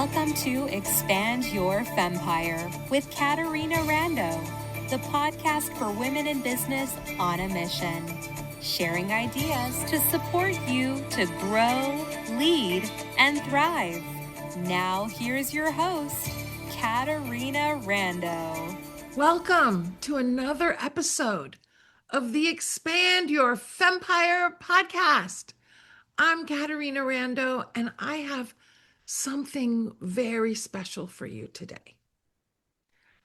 Welcome to Expand Your Fempire with Caterina Rando, the podcast for women in business on a mission, sharing ideas to support you to grow, lead, and thrive. Now, here's your host, Caterina Rando. Welcome to another episode of the Expand Your Fempire podcast. I'm Caterina Rando, and I have something very special for you today.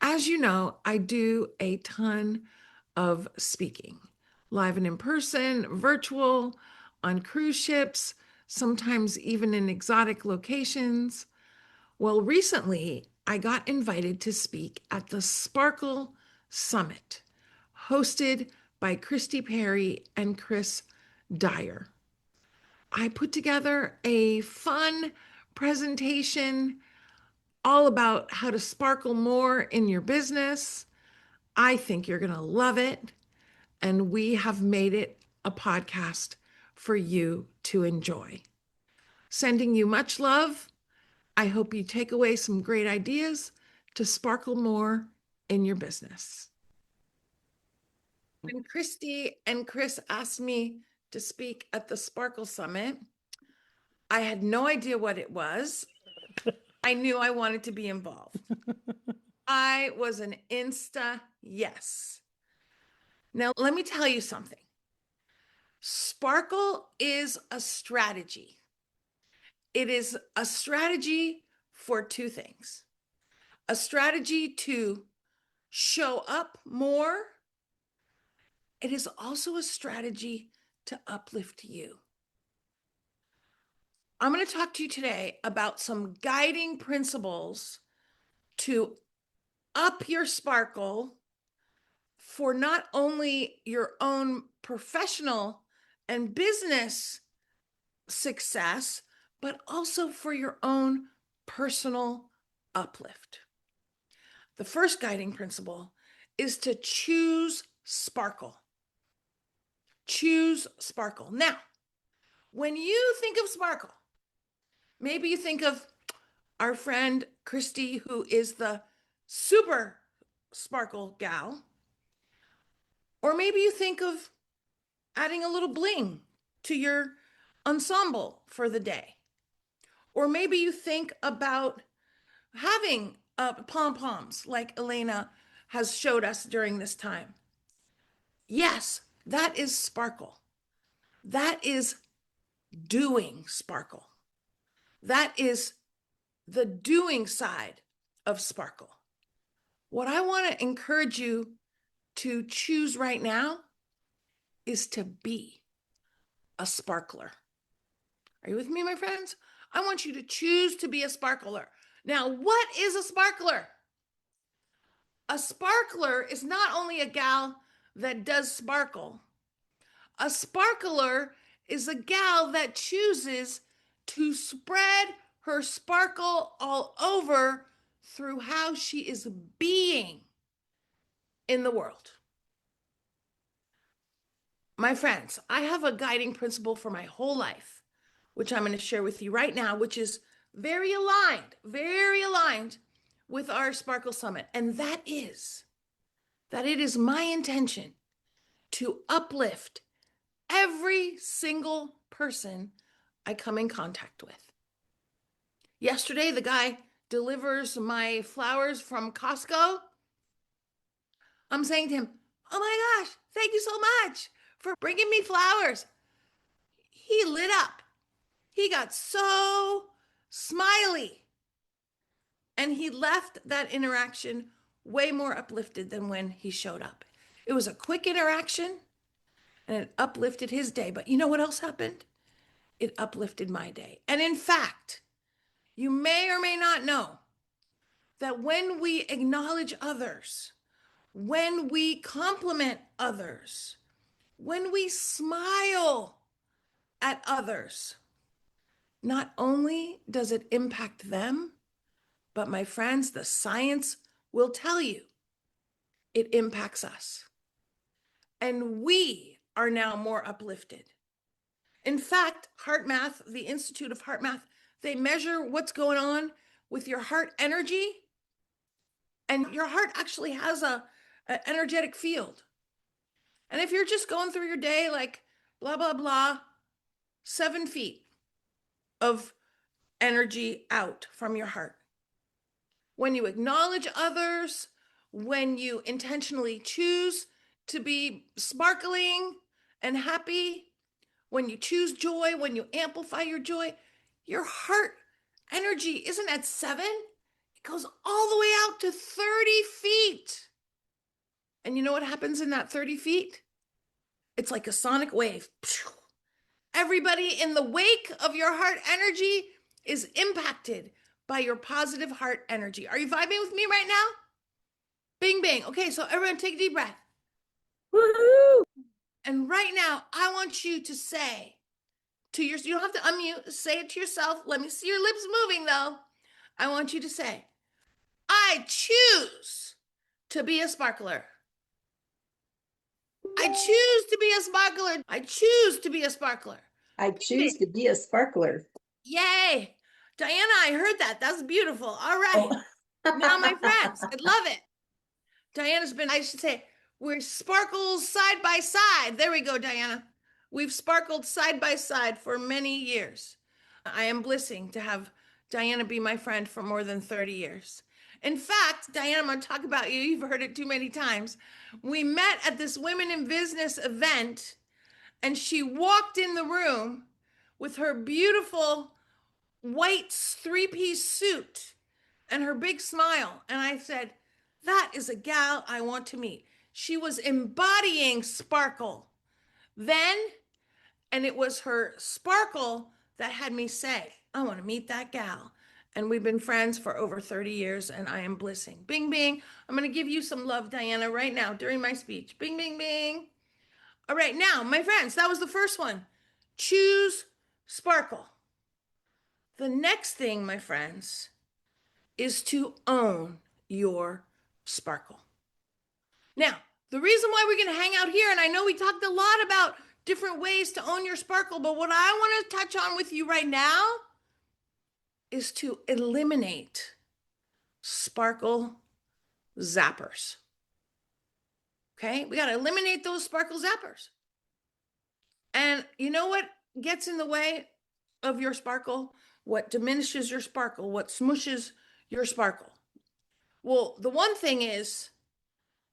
As you know, I do a ton of speaking, live and in person, virtual, on cruise ships, sometimes even in exotic locations. Well, recently I got invited to speak at the Sparkle Summit, hosted by Kristi Parry and Dyer. I put together a fun presentation all about how to sparkle more in your business. I think you're going to love it. And we have made it a podcast for you to enjoy. Sending you much love. I hope you take away some great ideas to sparkle more in your business. When Kristi and Chris asked me to speak at the Sparkle Summit, I had no idea what it was. I knew I wanted to be involved. I was an insta yes. Now, let me tell you something. Sparkle is a strategy. It is a strategy for two things. A strategy to show up more. It is also a strategy to uplift you. I'm going to talk to you today about some guiding principles to up your sparkle for not only your own professional and business success, but also for your own personal uplift. The first guiding principle is to choose sparkle. Choose sparkle. Now, when you think of sparkle, maybe you think of our friend Kristi, who is the super sparkle gal. Or maybe you think of adding a little bling to your ensemble for the day. Or maybe you think about having pom-poms like Elena has showed us during this time. Yes, that is sparkle. That is doing sparkle. That is the doing side of sparkle. What I want to encourage you to choose right now is to be a sparkler. Are you with me, my friends? I want you to choose to be a sparkler. Now, what is a sparkler? A sparkler is not only a gal that does sparkle. A sparkler is a gal that chooses to spread her sparkle all over through how she is being in the world. My friends, I have a guiding principle for my whole life, which I'm going to share with you right now, which is very aligned with our Sparkle Summit. And that is that it is my intention to uplift every single person I come in contact with. Yesterday, the guy delivers my flowers from Costco. I'm saying to him, "Oh my gosh, thank you so much for bringing me flowers." He lit up. He got so smiley. And he left that interaction way more uplifted than when he showed up. It was a quick interaction and it uplifted his day. But you know what else happened? It uplifted my day. And in fact, you may or may not know that when we acknowledge others, when we compliment others, when we smile at others, not only does it impact them, but my friends, the science will tell you it impacts us. And we are now more uplifted. In fact, HeartMath, the Institute of HeartMath, they measure what's going on with your heart energy, and your heart actually has an energetic field. And if you're just going through your day like blah, blah, blah, 7 feet of energy out from your heart. When you acknowledge others, when you intentionally choose to be sparkling and happy, when you choose joy, when you amplify your heart energy isn't at 7, it goes all the way out to 30 feet. And you know what happens in that 30 feet? It's like a sonic wave. Everybody in the wake of your heart energy is impacted by your positive heart energy. Are you vibing with me right now? Bing, bing. Okay, so everyone take a deep breath. Woohoo! And right now, I want you to say to your, you don't have to unmute, say it to yourself. Let me see your lips moving though. I want you to say, I choose to be a sparkler. I choose to be a sparkler. I choose to be a sparkler. I choose to be a sparkler. Yay. Diana, I heard that. That's beautiful. All right. Oh. Now, my friends, I love it. Diana's been, I should say, we're sparkles side by side. There we go, Diana. We've sparkled side by side for many years. I am blessing to have Diana be my friend for more than 30 years. In fact, Diana, I'm going to talk about you. You've heard it too many times. We met at this Women in Business event, and she walked in the room with her beautiful white 3-piece suit and her big smile. And I said, that is a gal I want to meet. She was embodying sparkle then, and it was her sparkle that had me say, I want to meet that gal. And we've been friends for over 30 years, and I am blissing. Bing, bing. I'm going to give you some love, Diana, right now during my speech. Bing, bing, bing. All right, now, my friends, that was the first one. Choose sparkle. The next thing, my friends, is to own your sparkle. Now, the reason why we're going to hang out here, and I know we talked a lot about different ways to own your sparkle, but what I want to touch on with you right now is to eliminate sparkle zappers. Okay? We got to eliminate those sparkle zappers. And you know what gets in the way of your sparkle? What diminishes your sparkle? What smushes your sparkle? Well, the one thing is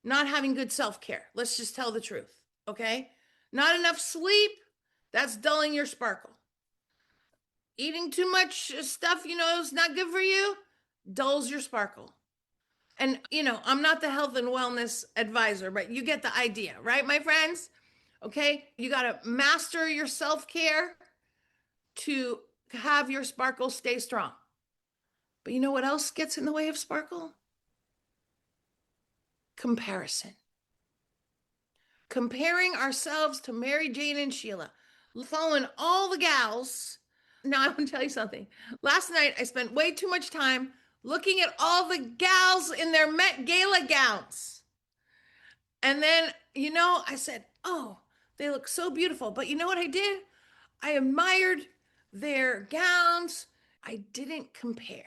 not having good self-care. Let's just tell the truth, okay? Not enough sleep, that's dulling your sparkle. Eating too much stuff, is not good for you, dulls your sparkle. And, I'm not the health and wellness advisor, but you get the idea, right, my friends? Okay, you got to master your self-care to have your sparkle stay strong. But you know what else gets in the way of sparkle? Comparison. Comparing ourselves to Mary Jane and Sheila, following all the gals. Now I want to tell you something. Last night I spent way too much time looking at all the gals in their Met Gala gowns. And then, I said, oh, they look so beautiful. But you know what I did? I admired their gowns. I didn't compare.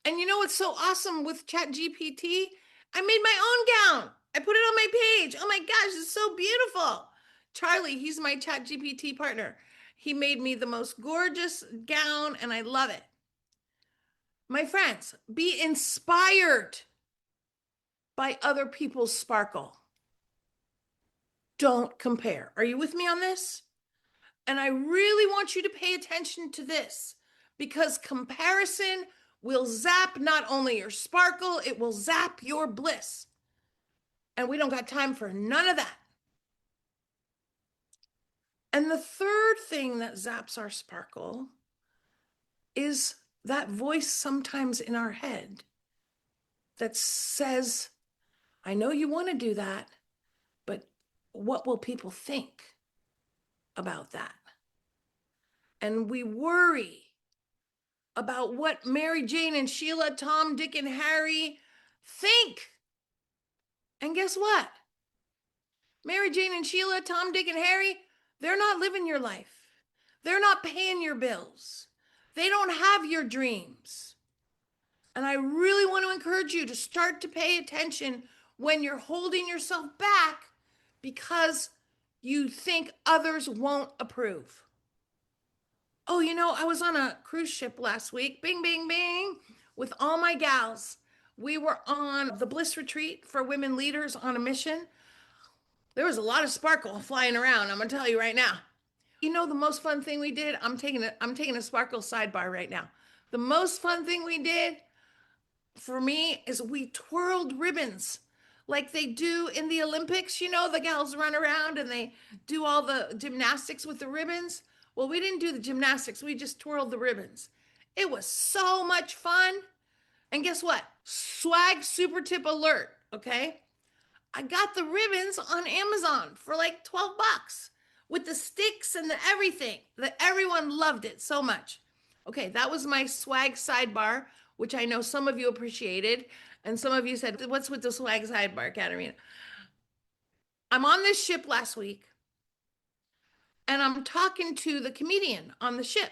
And you know what's so awesome with ChatGPT? I made my own gown. I put it on my page. Oh my gosh, it's so beautiful. Charlie, he's my ChatGPT partner. He made me the most gorgeous gown, and I love it. My friends, be inspired by other people's sparkle. Don't compare. Are you with me on this? And I really want you to pay attention to this, because comparison will zap not only your sparkle, it will zap your bliss. And we don't got time for none of that. And the third thing that zaps our sparkle is that voice sometimes in our head that says, I know you want to do that, but what will people think about that? And we worry about what Mary Jane and Sheila, Tom, Dick, and Harry think. And guess what? Mary Jane and Sheila, Tom, Dick, and Harry, they're not living your life. They're not paying your bills. They don't have your dreams. And I really want to encourage you to start to pay attention when you're holding yourself back because you think others won't approve. Oh, I was on a cruise ship last week, bing, bing, bing, with all my gals. We were on the Bliss Retreat for Women Leaders on a Mission. There was a lot of sparkle flying around, I'm gonna tell you right now. The most fun thing we did, I'm taking a sparkle sidebar right now. The most fun thing we did for me is we twirled ribbons like they do in the Olympics. The gals run around and they do all the gymnastics with the ribbons. Well, we didn't do the gymnastics, we just twirled the ribbons. It was so much fun. And guess what? Swag super tip alert, okay? I got the ribbons on Amazon for like 12 bucks with the sticks and the everything. That everyone loved it so much. Okay, that was my swag sidebar, which I know some of you appreciated. And some of you said, "What's with the swag sidebar, Caterina?" I'm on this ship last week and I'm talking to the comedian on the ship.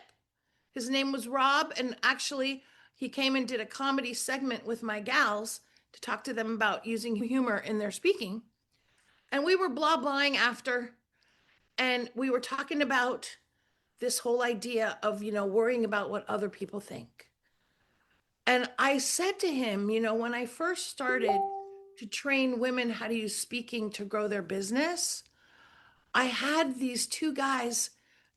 His name was Rob. And actually, he came and did a comedy segment with my gals to talk to them about using humor in their speaking. And we were blah blahing after. And we were talking about this whole idea of, worrying about what other people think. And I said to him, when I first started to train women how to use speaking to grow their business, I had these two guys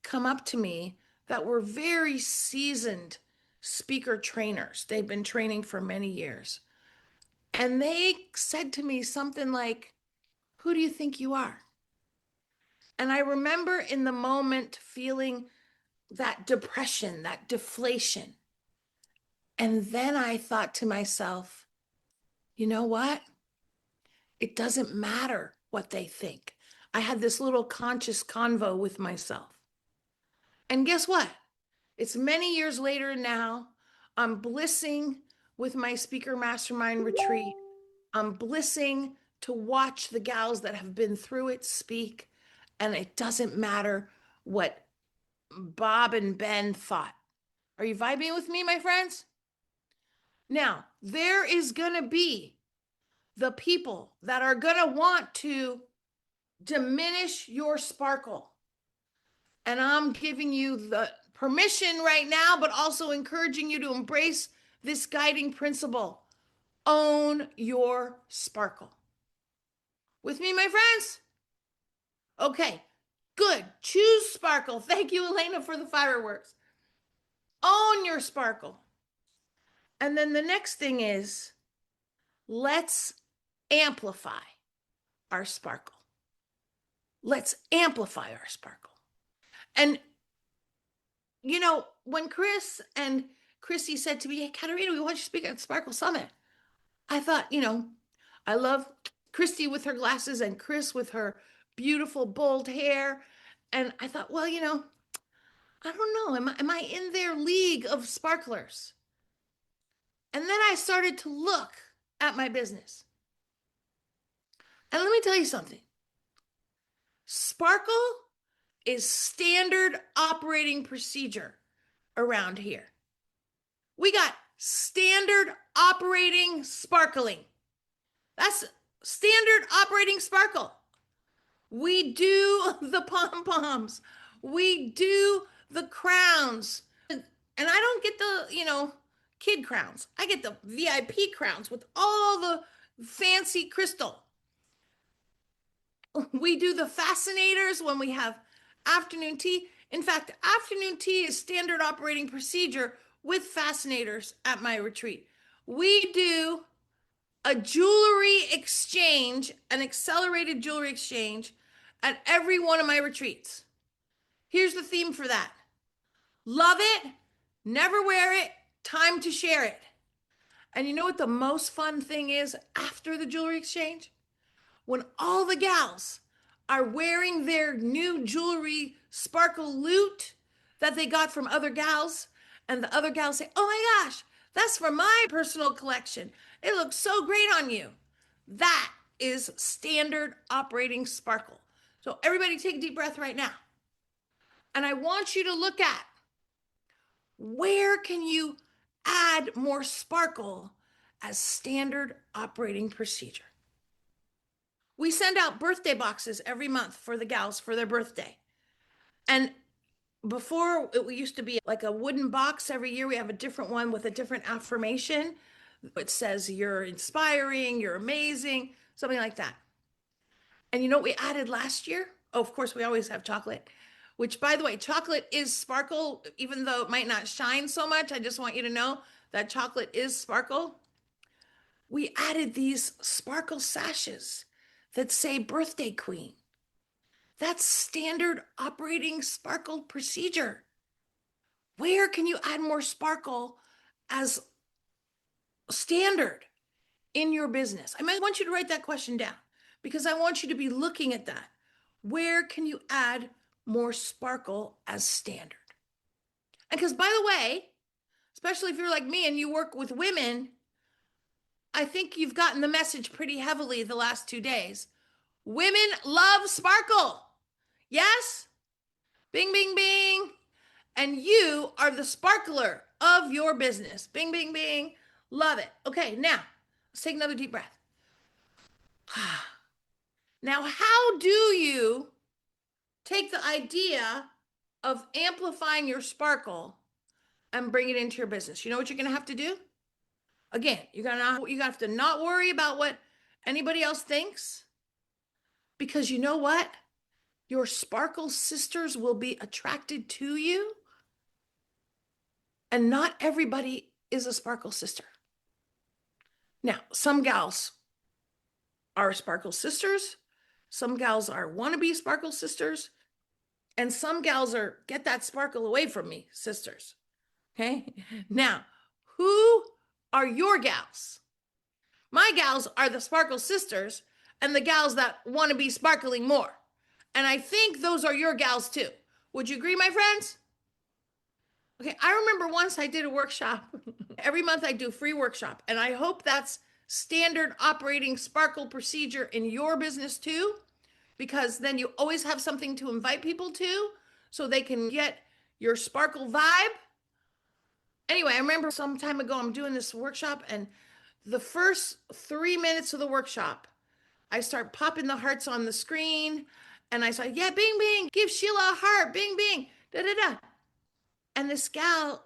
come up to me that were very seasoned speaker trainers. They've been training for many years. And they said to me something like, "Who do you think you are?" And I remember in the moment feeling that depression, that deflation. And then I thought to myself, you know what? It doesn't matter what they think. I had this little conscious convo with myself. And guess what? It's many years later now. I'm blissing with my speaker mastermind retreat. I'm blissing to watch the gals that have been through it speak. And it doesn't matter what Bob and Ben thought. Are you vibing with me, my friends? Now, there is going to be the people that are going to want to diminish your sparkle. And I'm giving you the permission right now, but also encouraging you to embrace this guiding principle. Own your sparkle. With me, my friends? Okay, good. Choose sparkle. Thank you, Elena, for the fireworks. Own your sparkle. And then the next thing is, let's amplify our sparkle. Let's amplify our sparkle. And, when Chris and Kristi said to me, "Hey, Caterina, we want you to speak at Sparkle Summit," I thought, I love Kristi with her glasses and Chris with her beautiful bold hair. And I thought, well, I don't know. Am I in their league of sparklers? And then I started to look at my business. And let me tell you something. Sparkle is standard operating procedure around here. We got standard operating sparkling. That's standard operating sparkle. We do the pom-poms. We do the crowns. And I don't get the, kid crowns. I get the VIP crowns with all the fancy crystal. We do the fascinators when we have afternoon tea. In fact, afternoon tea is standard operating procedure with fascinators at my retreat. We do a jewelry exchange, an accelerated jewelry exchange at every one of my retreats. Here's the theme for that. Love it, never wear it, time to share it. And you know what the most fun thing is after the jewelry exchange? When all the gals are wearing their new jewelry sparkle loot that they got from other gals, and the other gals say, "Oh my gosh, that's from my personal collection. It looks so great on you." That is standard operating sparkle. So everybody take a deep breath right now. And I want you to look at Where can you add more sparkle as standard operating procedure? We send out birthday boxes every month for the gals for their birthday. And before, it used to be like a wooden box every year. We have a different one with a different affirmation. It says you're inspiring, you're amazing, something like that. And you know what we added last year? Oh, of course, we always have chocolate, which, by the way, chocolate is sparkle, even though it might not shine so much. I just want you to know that chocolate is sparkle. We added these sparkle sashes that say birthday queen. That's standard operating sparkle procedure. Where can you add more sparkle as standard in your business? I might want you to write that question down because I want you to be looking at that. Where can you add more sparkle as standard? And because, by the way, especially if you're like me and you work with women, I think you've gotten the message pretty heavily the last 2 days. Women love sparkle. Yes? Bing, bing, bing. And you are the sparkler of your business. Bing, bing, bing. Love it. Okay, now let's take another deep breath. Now, how do you take the idea of amplifying your sparkle and bring it into your business? You know what you're going to have to do? Again, you have to not worry about what anybody else thinks, because you know what? Your sparkle sisters will be attracted to you, and not everybody is a sparkle sister. Now, some gals are sparkle sisters, some gals are wannabe sparkle sisters, and some gals are get that sparkle away from me sisters. Okay? Now, who are your gals? My gals are the sparkle sisters and the gals that want to be sparkling more. And I think those are your gals too. Would you agree, my friends? Okay, I remember once I did a workshop. Every month I do a free workshop, and I hope that's standard operating sparkle procedure in your business too, because then you always have something to invite people to so they can get your sparkle vibe. Anyway, I remember some time ago I'm doing this workshop, and the first 3 minutes of the workshop, I start popping the hearts on the screen, and I say, yeah, bing, bing, give Sheila a heart, bing, bing, da, da, da. And this gal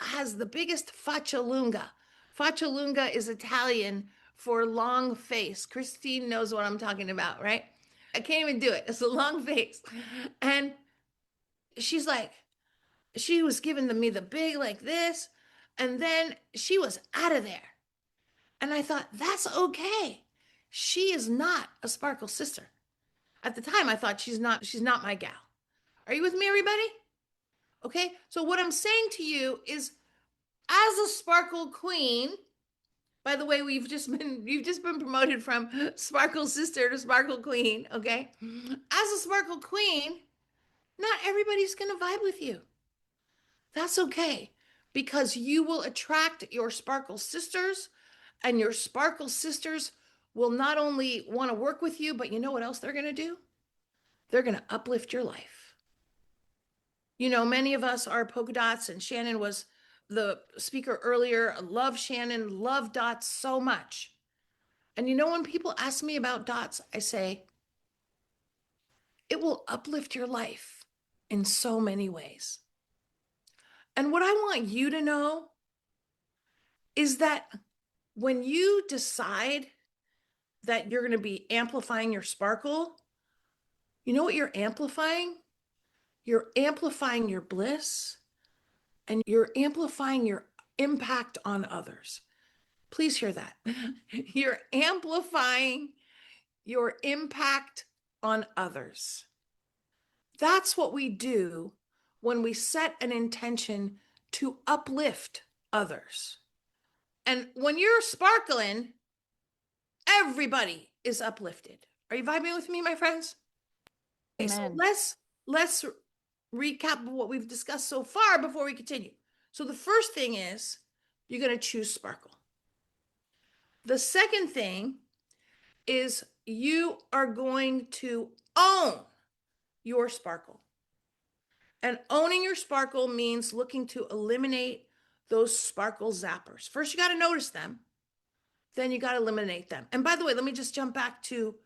has the biggest faccia lunga. Faccia lunga is Italian for long face. Kristi knows what I'm talking about, right? I can't even do it. It's a long face. And she's like, she was giving me the big like this, and then she was out of there. And I thought, that's okay. She is not a sparkle sister. At the time, I thought she's not my gal. Are you with me, everybody? Okay. So what I'm saying to you is, as a sparkle queen, by the way, you've just been promoted from sparkle sister to sparkle queen. Okay. As a sparkle queen, not everybody's going to vibe with you. That's okay, because you will attract your sparkle sisters, and your sparkle sisters will not only want to work with you, but you know what else they're going to do? They're going to uplift your life. You know, many of us are polka dots, and Shannon was the speaker earlier. I love Shannon, love dots so much. And you know, when people ask me about dots, I say, it will uplift your life in so many ways. And what I want you to know is that when you decide that you're going to be amplifying your sparkle, you know what you're amplifying? You're amplifying your bliss, and you're amplifying your impact on others. Please hear that. You're amplifying your impact on others. That's what we do when we set an intention to uplift others. And when you're sparkling, everybody is uplifted. Are you vibing with me, my friends? Okay, so let's recap what we've discussed so far before we continue. So the first thing is, you're going to choose sparkle. The second thing is, you are going to own your sparkle. And owning your sparkle means looking to eliminate those sparkle zappers. First, you got to notice them. Then you got to eliminate them. And by the way, let me just jump back to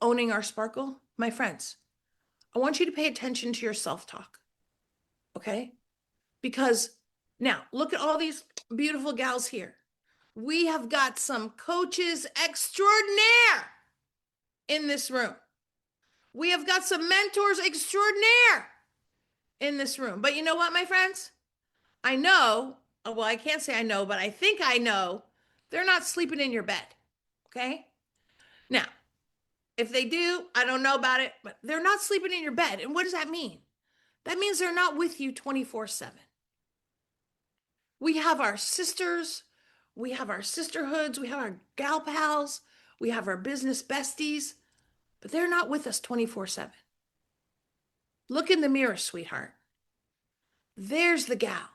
owning our sparkle. My friends, I want you to pay attention to your self-talk. Okay? Because now look at all these beautiful gals here. We have got some coaches extraordinaire in this room. We have got some mentors extraordinaire in this room. But you know what, my friends? I know, well, I can't say I know, but I think I know they're not sleeping in your bed. Okay? Now, if they do, I don't know about it, but they're not sleeping in your bed. And what does that mean? That means they're not with you 24/7. We have our sisters, we have our sisterhoods, we have our gal pals, we have our business besties, but they're not with us 24/7. Look in the mirror, sweetheart. There's the gal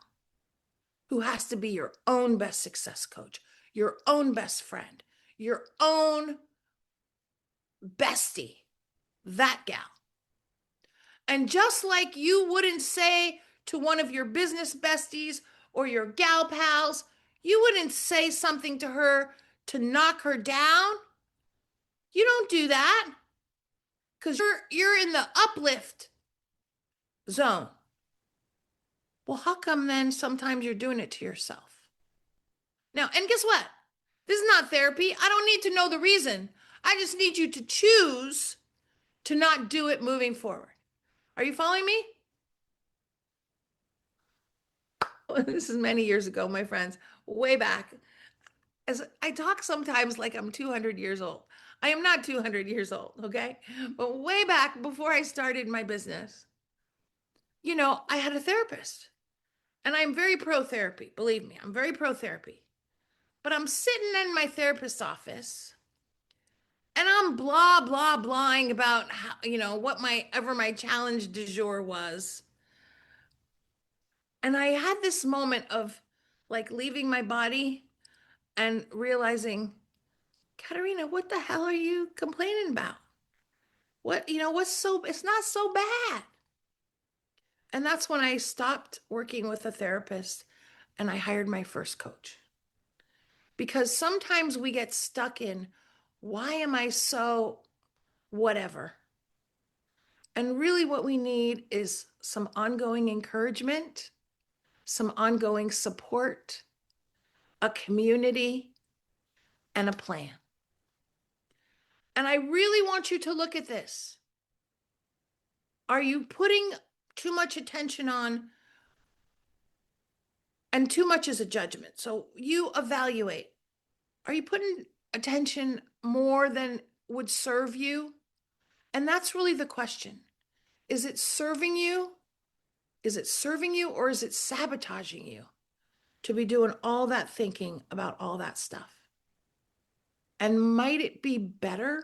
who has to be your own best success coach, your own best friend, your own bestie, that gal. And just like you wouldn't say to one of your business besties or your gal pals, you wouldn't say something to her to knock her down. You don't do that because you're in the uplift zone. Well, how come then sometimes you're doing it to yourself? Now, and guess what? This is not therapy. I don't need to know the reason. I just need you to choose to not do it moving forward. Are you following me? This is many years ago, my friends, way back. As I talk sometimes like I'm 200 years old. I am not 200 years old, okay? But way back before I started my business, I had a therapist. And I'm very pro therapy. Believe me, I'm very pro therapy. But I'm sitting in my therapist's office and I'm blah, blah, blahing about how, what my challenge du jour was. And I had this moment of like leaving my body and realizing, Caterina, what the hell are you complaining about? It's not so bad. And that's when I stopped working with a therapist and I hired my first coach. Because sometimes we get stuck in, why am I so whatever? And really what we need is some ongoing encouragement, some ongoing support, a community, and a plan. And I really want you to look at this. Are you putting too much attention on, and too much is a judgment. So you evaluate. Are you putting attention more than would serve you? And that's really the question. Is it serving you? Is it serving you or is it sabotaging you to be doing all that thinking about all that stuff? And might it be better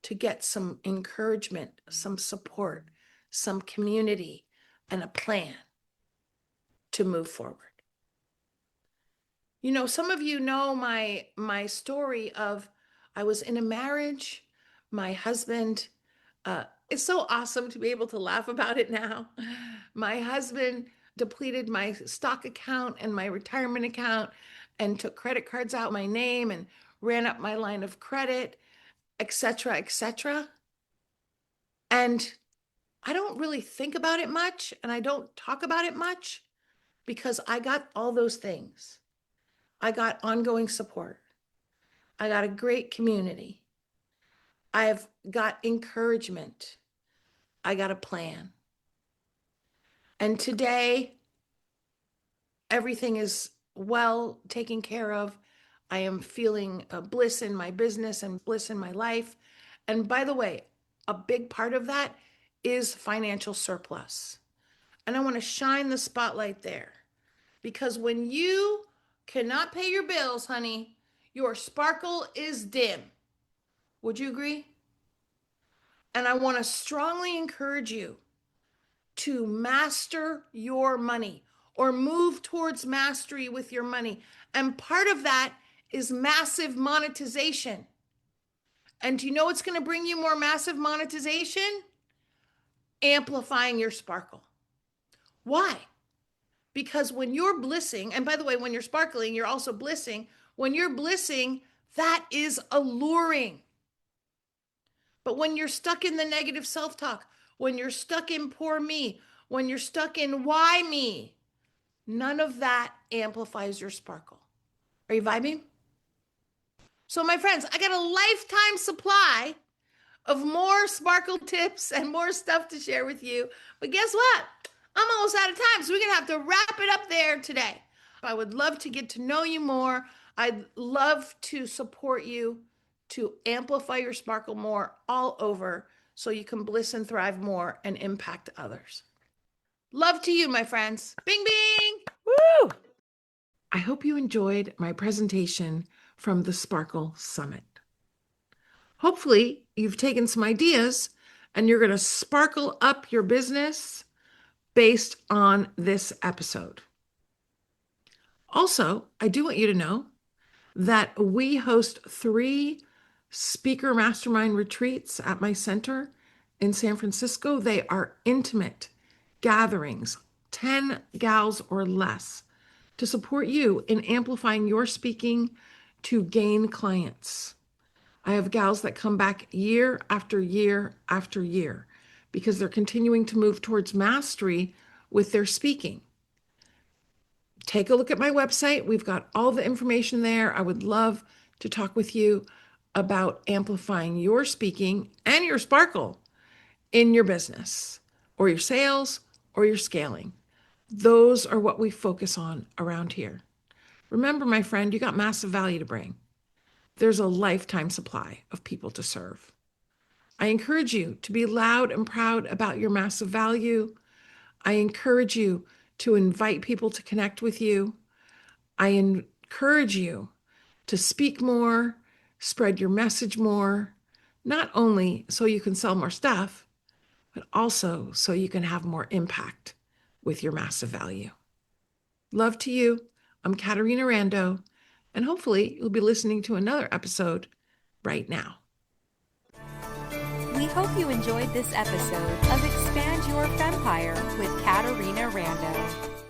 to get some encouragement, some support, some community, and a plan to move forward? Some of you know my story of I was in a marriage, my husband, it's so awesome to be able to laugh about it now. My husband depleted my stock account and my retirement account and took credit cards out my name and ran up my line of credit, etc., etc. And I don't really think about it much and I don't talk about it much because I got all those things. I got ongoing support. I got a great community. I've got encouragement. I got a plan. And today, everything is well taken care of. I am feeling bliss in my business and bliss in my life. And by the way, a big part of that is financial surplus. And I want to shine the spotlight there. Because when you cannot pay your bills, honey, your sparkle is dim. Would you agree? And I want to strongly encourage you to master your money or move towards mastery with your money. And part of that is massive monetization. And do you know what's going to bring you more massive monetization? amplifying your sparkle. Why? Because when you're blissing, and by the way, when you're sparkling, you're also blissing. When you're blissing, that is alluring. But when you're stuck in the negative self-talk, when you're stuck in poor me, when you're stuck in why me, none of that amplifies your sparkle. Are you vibing? So my friends, I got a lifetime supply of more sparkle tips and more stuff to share with you. But guess what? I'm almost out of time, so we're going to have to wrap it up there today. I would love to get to know you more. I'd love to support you to amplify your sparkle more all over so you can bliss and thrive more and impact others. Love to you, my friends. Bing, bing. Woo! I hope you enjoyed my presentation from the Sparkle Summit. Hopefully, you've taken some ideas and you're going to sparkle up your business based on this episode. Also, I do want you to know that we host 3 speaker mastermind retreats at my center in San Francisco. They are intimate gatherings, 10 gals or less, to support you in amplifying your speaking to gain clients. I have gals that come back year after year after year because they're continuing to move towards mastery with their speaking. Take a look at my website. We've got all the information there. I would love to talk with you about amplifying your speaking and your sparkle in your business or your sales or your scaling. Those are what we focus on around here. Remember, my friend, you got massive value to bring. There's a lifetime supply of people to serve. I encourage you to be loud and proud about your massive value. I encourage you to invite people to connect with you. I encourage you to speak more, spread your message more, not only so you can sell more stuff, but also so you can have more impact with your massive value. Love to you. I'm Caterina Rando, and hopefully you'll be listening to another episode right now. We hope you enjoyed this episode of Expand Your Fempire with Caterina Rando.